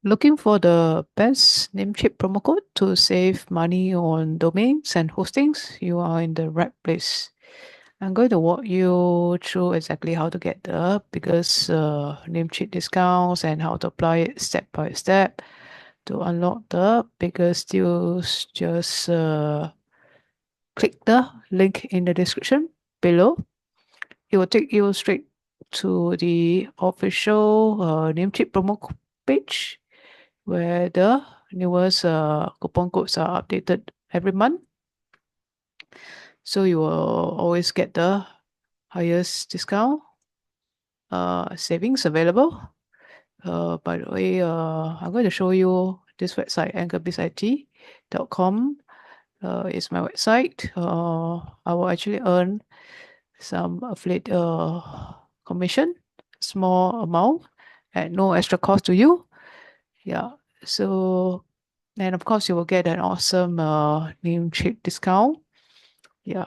Looking for the best Namecheap promo code to save money on domains and hostings? You are in the right place. I'm going to walk you through exactly how to get the biggest Namecheap discounts and how to apply it step by step. To unlock the biggest deals, just click the link in the description below. It will take you straight to the official Namecheap promo page where the newest coupon codes are updated every month. So you will always get the highest discount savings available. By the way, I'm going to show you this website, anchorbizit.com. Is my website. I will actually earn some affiliate commission, small amount, at no extra cost to you. Yeah. So, and of course, you will get an awesome Namecheap discount. Yeah.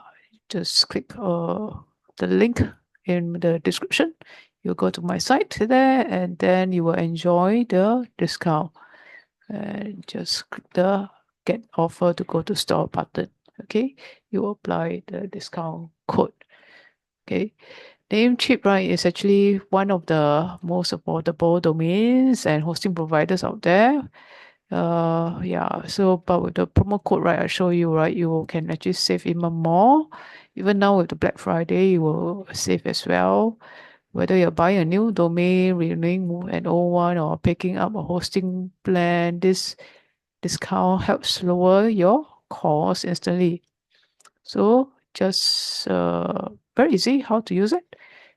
Just click the link in the description. You go to my site there, and then you will enjoy the discount. And just click the get offer to go to store button. Okay. You apply the discount code. Okay. Namecheap, right, is actually one of the most affordable domains and hosting providers out there. Yeah, so but with the promo code, right, I show you, right, you can actually save even more. Even now with the Black Friday, you will save as well. Whether you're buying a new domain, renewing an old one, or picking up a hosting plan, this discount helps lower your cost instantly. So just very easy how to use it.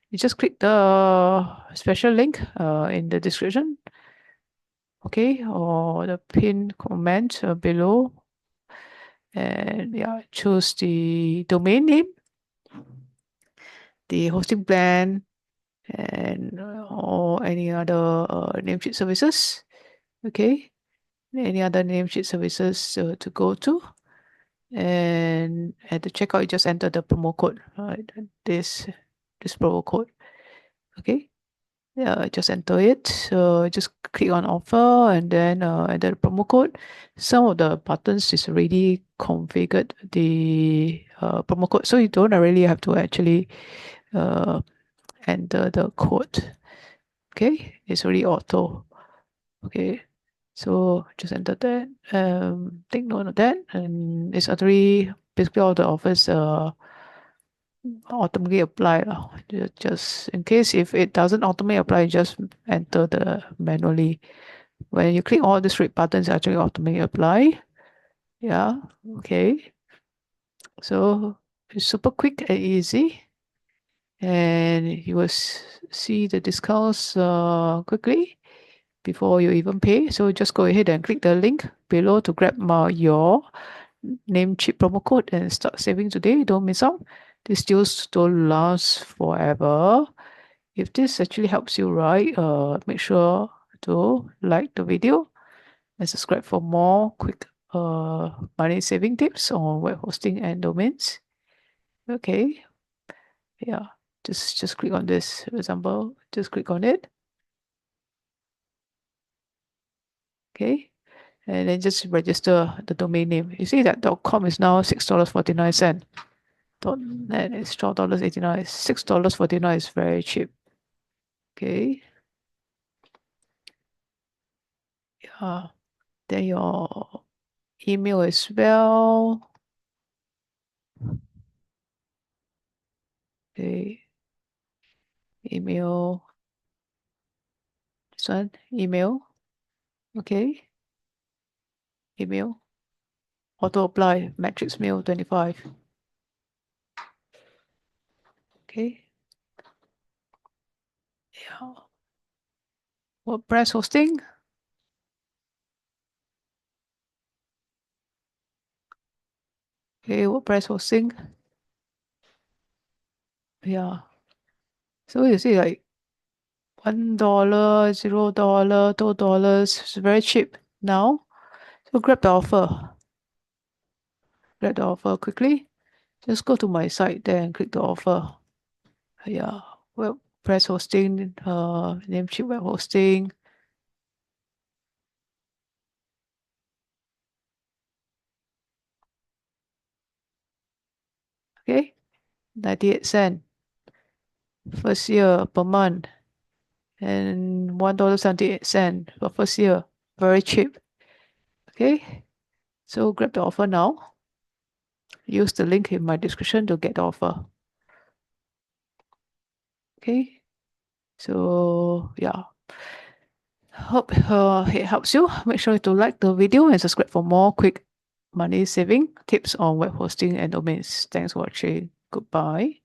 You just click the special link in the description, okay, or the pinned comment below, and yeah, choose the domain name, the hosting plan, and or any other Namecheap services, okay, any other Namecheap services to go to. And at the checkout, you just enter the promo code, right? This promo code, okay. Yeah, just enter it. So just click on offer and then enter the promo code. Some of the buttons is already configured the promo code, so you don't really have to actually uh, enter the code. Okay, it's already auto. Okay, so just enter that. Take note of that, and it's already basically all the offers automatically apply lah. Just in case if it doesn't automatically apply, just enter the manually. When you click all these red buttons, actually automatically apply. Yeah, okay. So it's super quick and easy, and you will see the discounts quickly before you even pay. So just go ahead and click the link below to grab your Namecheap promo code and start saving today. Don't miss out. These deals don't last forever. If this actually helps you, right, make sure to like the video and subscribe for more quick money saving tips on web hosting and domains. Okay, yeah, just click on this. For example, just click on it. Okay, and then just register the domain name. You see that .com is now $6.49. .net is $12.89. $6.49 is very cheap. Okay, yeah. Then your email as well. Okay, email. This one, email. Okay, email. Auto apply. Matrix mail 25. Okay, yeah. WordPress hosting. Okay, WordPress hosting. Yeah. So you see, like $1, $0, $2. It's very cheap now. So grab the offer. Grab the offer quickly. Just go to my site there and click the offer. Yeah, WordPress hosting, Namecheap web hosting. Okay, 98 cents first year per month, and $1.78 for first year. Very cheap. Okay, so grab the offer now. Use the link in my description to get the offer. Okay, so yeah, hope it helps you. Make sure to like the video and subscribe for more quick money saving tips on web hosting and domains. Thanks for watching. Goodbye.